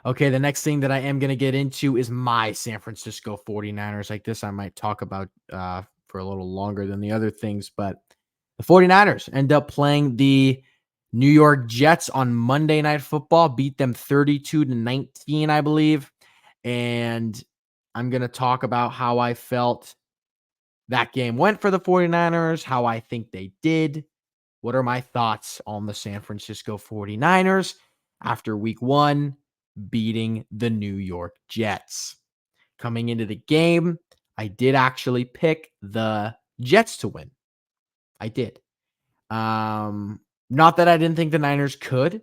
Okay, the next thing that I am gonna get into is my San Francisco 49ers. Like this, I might talk about for a little longer than the other things, but the 49ers end up playing the New York Jets on Monday Night Football, beat them 32-19, I believe. And I'm gonna talk about how I felt that game went for the 49ers, how I think they did. What are my thoughts on the San Francisco 49ers after week one beating the New York Jets? Coming into the game, I did actually pick the Jets to win. I did. Not that I didn't think the Niners could.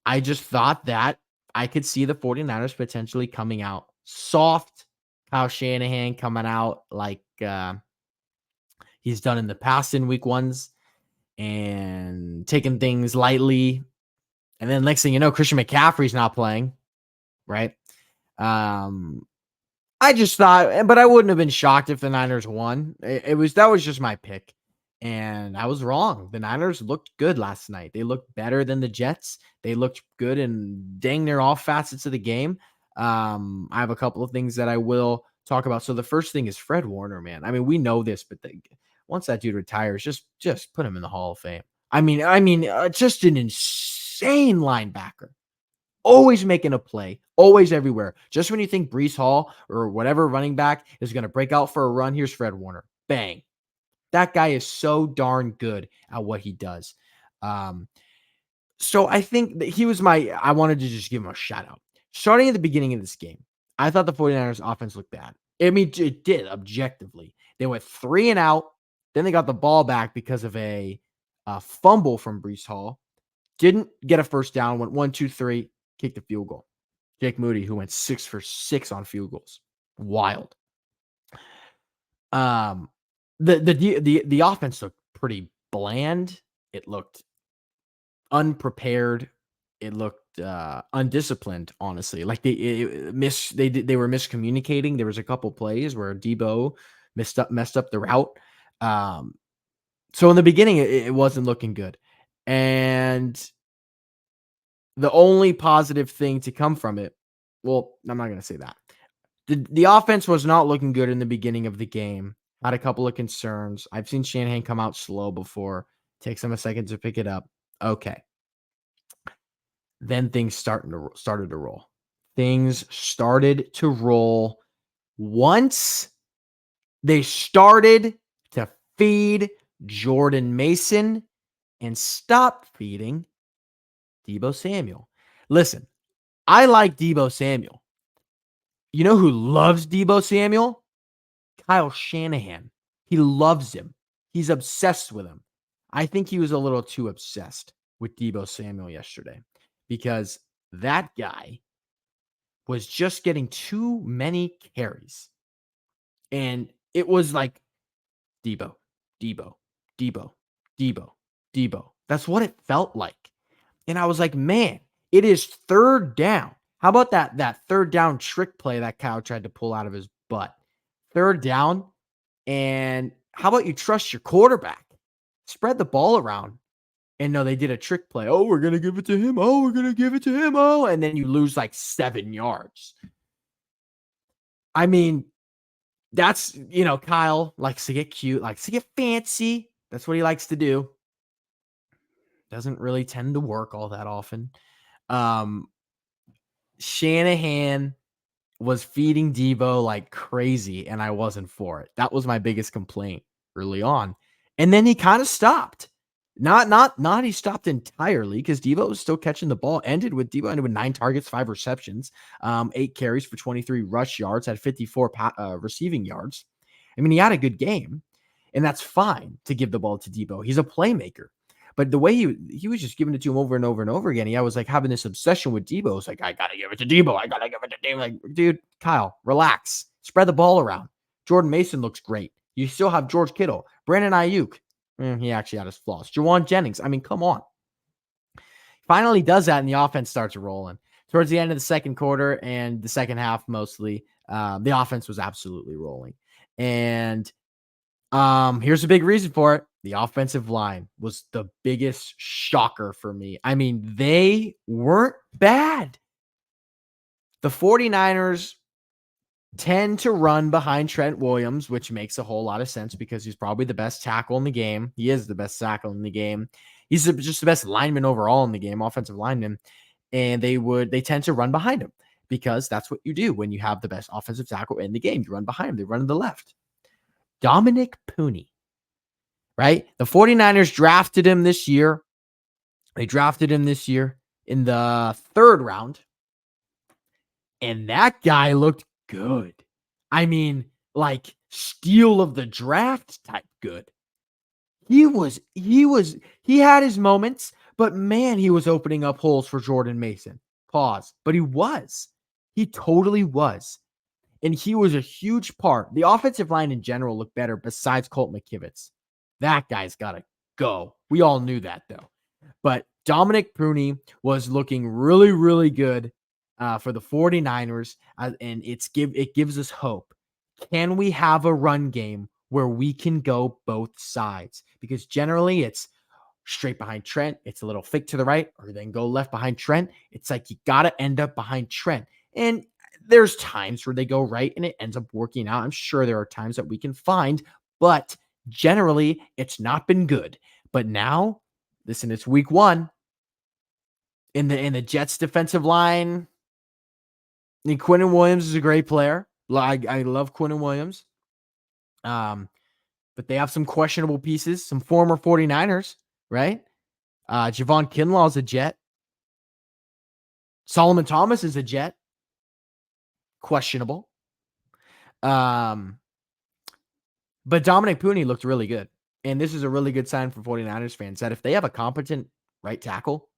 I just thought that I could see the 49ers potentially coming out soft. Kyle Shanahan coming out like he's done in the past in week ones and taking things lightly. And then next thing you know, Christian McCaffrey's not playing, right? Um, I just thought, but I wouldn't have been shocked if the Niners won. That was just my pick. And I was wrong. The Niners looked good last night. They looked better than the Jets. They looked good in dang near all facets of the game. I have a couple of things that I will talk about. So the first thing is Fred Warner, man. I mean, we know this, but once that dude retires, just put him in the Hall of Fame. Just an insane linebacker. Always making a play, always everywhere. Just when you think Breece Hall or whatever running back is going to break out for a run, here's Fred Warner. Bang. That guy is so darn good at what he does. Um, so I think that I wanted to just give him a shout out. Starting at the beginning of this game, I thought the 49ers offense looked bad. I mean, it did objectively. They went 3 and out. Then they got the ball back because of a fumble from Breece Hall. Didn't get a first down, went 1, 2, 3, kicked the field goal. Jake Moody, who went 6 for 6 on field goals. Wild. The offense looked pretty bland. It looked unprepared. It looked undisciplined, honestly. Like they were miscommunicating. There was a couple plays where Debo messed up the route. So in the beginning, it wasn't looking good. And the only positive thing to come from it, well, I'm not going to say that. The offense was not looking good in the beginning of the game. Had a couple of concerns. I've seen Shanahan come out slow before. Takes him a second to pick it up. Okay. Then things started to roll. Things started to roll once they started to feed Jordan Mason and stop feeding Debo Samuel. Listen, I like Debo Samuel. You know who loves Debo Samuel? Kyle Shanahan. He loves him. He's obsessed with him. I think he was a little too obsessed with Debo Samuel yesterday because that guy was just getting too many carries. And it was like Debo, Debo, Debo, Debo, Debo. That's what it felt like. And I was like, man, it is third down. How about that third down trick play that Kyle tried to pull out of his butt? Third down. And how about you trust your quarterback? Spread the ball around. And no, they did a trick play. Oh, we're going to give it to him. Oh, we're going to give it to him. Oh, and then you lose like 7 yards. I mean, that's, Kyle likes to get cute, likes to get fancy. That's what he likes to do. Doesn't really tend to work all that often. Shanahan was feeding Debo like crazy, and I wasn't for it. That was my biggest complaint early on. And then he kind of stopped. Not he stopped entirely because Debo was still catching the ball. Ended with 9 targets, 5 receptions, 8 carries for 23 rush yards, had 54 receiving yards. I mean, he had a good game, and that's fine to give the ball to Debo. He's a playmaker. But the way he was just giving it to him over and over and over again. I was like having this obsession with Debo. It's like, I got to give it to Debo. I got to give it to Debo. Like, dude, Kyle, relax. Spread the ball around. Jordan Mason looks great. You still have George Kittle. Brandon Ayuk. He actually had his flaws. Jawan Jennings. I mean, come on. Finally does that, and the offense starts rolling. Towards the end of the second quarter and the second half mostly, the offense was absolutely rolling. And here's a big reason for it. The offensive line was the biggest shocker for me. I mean, they weren't bad. The 49ers tend to run behind Trent Williams, which makes a whole lot of sense because he's probably the best tackle in the game. He is the best tackle in the game. He's just the best lineman overall in the game, offensive lineman. And they tend to run behind him because that's what you do when you have the best offensive tackle in the game. You run behind him. They run to the left. Dominic Pooney, right? The 49ers drafted him this year. They drafted him this year in the 3rd round. And that guy looked good. I mean, like steal of the draft type good. He had his moments, but man, he was opening up holes for Jordan Mason. Pause. But he totally was. And he was a huge part. The offensive line in general looked better besides Colt McKivitz. That guy's got to go. We all knew that though. But Dominic Pooney was looking really, really good for the 49ers, and it gives us hope. Can we have a run game where we can go both sides? Because generally it's straight behind Trent. It's a little fake to the right, or then go left behind Trent. It's like you got to end up behind Trent. And there's times where they go right and it ends up working out. I'm sure there are times that we can find, but generally it's not been good. But now, listen, it's week 1 in the Jets defensive line. And Quinnen Williams is a great player. I love Quinnen Williams. But they have some questionable pieces, some former 49ers, right? Javon Kinlaw is a Jet. Solomon Thomas is a Jet. Questionable. But Dominic Pooney looked really good. And this is a really good sign for 49ers fans that if they have a competent right tackle,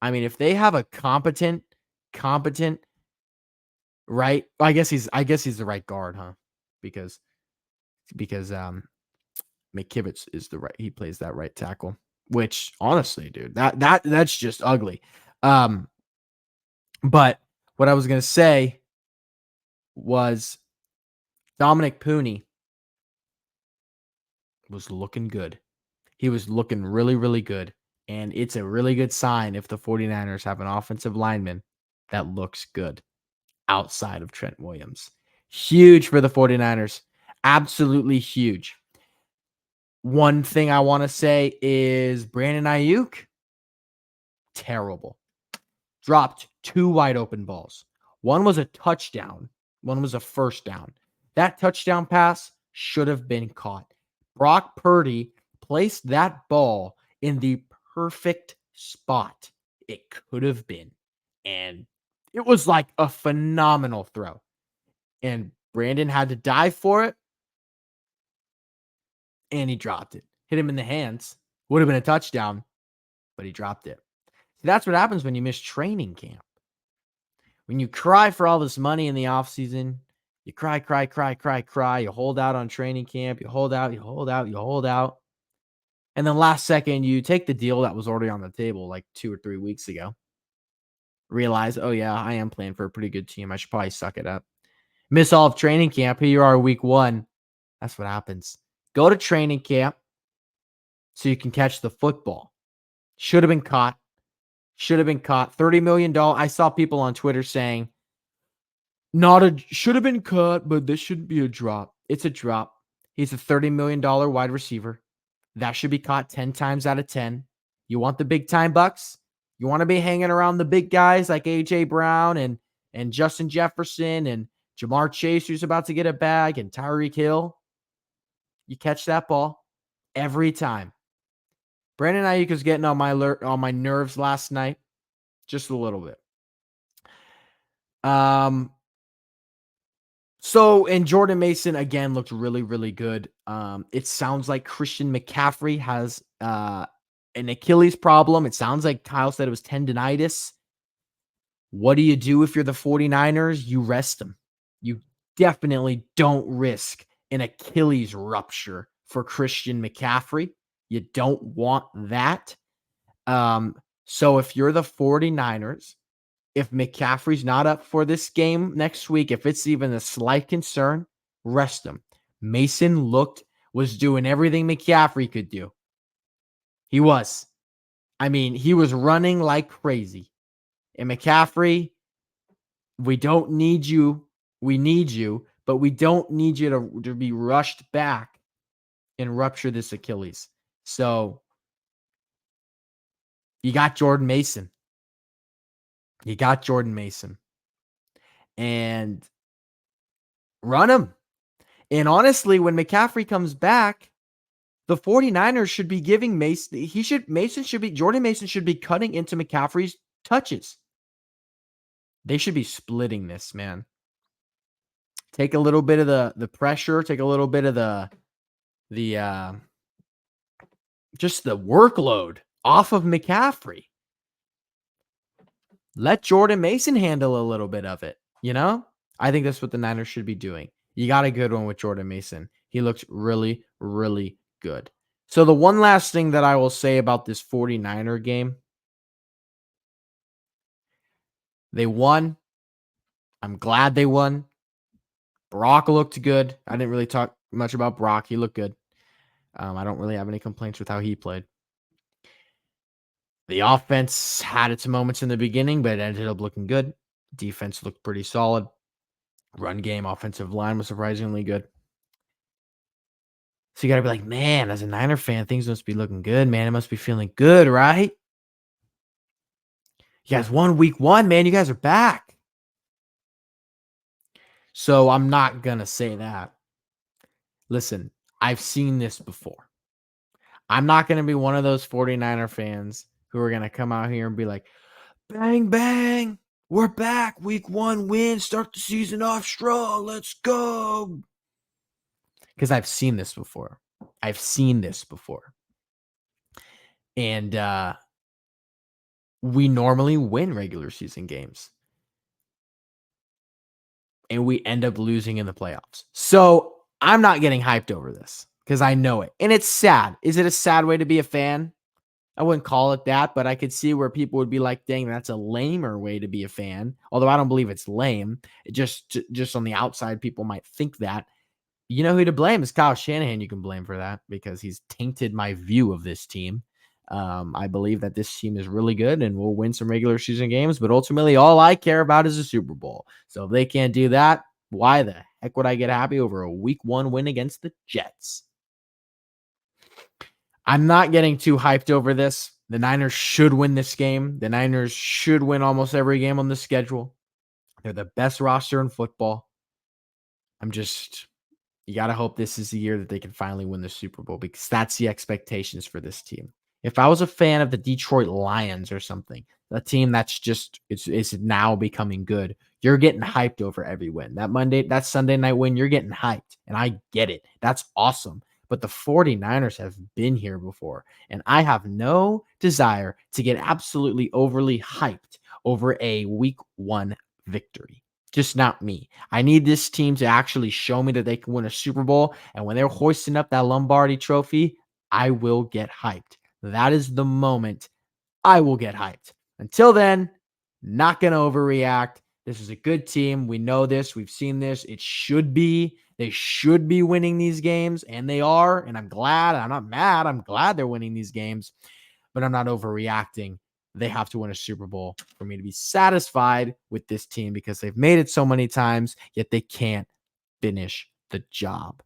I mean, if they have a competent right, I guess he's the right guard, huh? Because McKivitz is he plays that right tackle, which honestly, dude, that's just ugly. But what I was going to say was Dominic Pooney was looking good. He was looking really, really good. And it's a really good sign if the 49ers have an offensive lineman that looks good outside of Trent Williams. Huge for the 49ers. Absolutely huge. One thing I want to say is Brandon Ayuk, terrible. Dropped 2 wide open balls. One was a touchdown. One was a first down. That touchdown pass should have been caught. Brock Purdy placed that ball in the perfect spot it could have been. And it was like a phenomenal throw. And Brandon had to dive for it. And he dropped it. Hit him in the hands. Would have been a touchdown, but he dropped it. See, that's what happens when you miss training camp. When you cry for all this money in the offseason, you cry. You hold out on training camp. You hold out. And then last second, you take the deal that was already on the table like 2 or 3 weeks ago. Realize, oh yeah, I am playing for a pretty good team. I should probably suck it up. Miss all of training camp. Here you are week 1. That's what happens. Go to training camp so you can catch the football. Should have been caught. $30 million. I saw people on Twitter saying, should have been cut, but this shouldn't be a drop. It's a drop. He's a $30 million wide receiver. That should be caught 10 times out of 10. You want the big time bucks? You want to be hanging around the big guys like A.J. Brown and Justin Jefferson and Jamar Chase, who's about to get a bag, and Tyreek Hill? You catch that ball every time. Brandon Ayuk was getting on my nerves last night, just a little bit. So, and Jordan Mason again looked really, really good. It sounds like Christian McCaffrey has an Achilles problem. It sounds like Kyle said it was tendonitis. What do you do if you're the 49ers? You rest him. You definitely don't risk an Achilles rupture for Christian McCaffrey. You don't want that. So if you're the 49ers, if McCaffrey's not up for this game next week, if it's even a slight concern, rest him. Mason was doing everything McCaffrey could do. He was. I mean, he was running like crazy. And McCaffrey, We don't need you. We need you, but we don't need you to be rushed back and rupture this Achilles. So you got Jordan Mason. You got Jordan Mason. And run him. And honestly, when McCaffrey comes back, the 49ers should be giving Jordan Mason should be cutting into McCaffrey's touches. They should be splitting this, man. Take a little bit of the pressure, take a little bit of the just the workload off of McCaffrey. Let Jordan Mason handle a little bit of it, you know? I think that's what the Niners should be doing. You got a good one with Jordan Mason. He looks really, really good. So the one last thing that I will say about this 49er game, they won. I'm glad they won. Brock looked good. I didn't really talk much about Brock. He looked good. I don't really have any complaints with how he played. The offense had its moments in the beginning, but it ended up looking good. Defense looked pretty solid. Run game, offensive line was surprisingly good. So you got to be like, man, as a Niner fan, things must be looking good, man. It must be feeling good, right? You guys won week 1, man. You guys are back. So I'm not going to say that. Listen, I've seen this before. I'm not going to be one of those 49er fans who are going to come out here and be like, bang, bang. We're back. Week 1 win. Start the season off strong. Let's go. Because I've seen this before. And we normally win regular season games. And we end up losing in the playoffs. So I'm not getting hyped over this because I know it. And it's sad. Is it a sad way to be a fan? I wouldn't call it that, but I could see where people would be like, dang, that's a lamer way to be a fan. Although I don't believe it's lame. It just on the outside, people might think that. You know who to blame is Kyle Shanahan. You can blame for that because he's tainted my view of this team. I believe that this team is really good and will win some regular season games, but ultimately all I care about is a Super Bowl. So if they can't do that, why the heck would I get happy over a week 1 win against the Jets? I'm not getting too hyped over this. The Niners should win this game. The Niners should win almost every game on the schedule. They're the best roster in football. You got to hope this is the year that they can finally win the Super Bowl because that's the expectations for this team. If I was a fan of the Detroit Lions or something, a team that's just it's now becoming good, you're getting hyped over every win. That Sunday night win, you're getting hyped. And I get it. That's awesome. But the 49ers have been here before. And I have no desire to get absolutely overly hyped over a week 1 victory. Just not me. I need this team to actually show me that they can win a Super Bowl. And when they're hoisting up that Lombardi trophy, I will get hyped. That is the moment I will get hyped. Until then, not going to overreact. This is a good team. We know this. We've seen this. They should be winning these games, and they are. And I'm glad. I'm not mad. I'm glad they're winning these games, but I'm not overreacting. They have to win a Super Bowl for me to be satisfied with this team because they've made it so many times, yet they can't finish the job.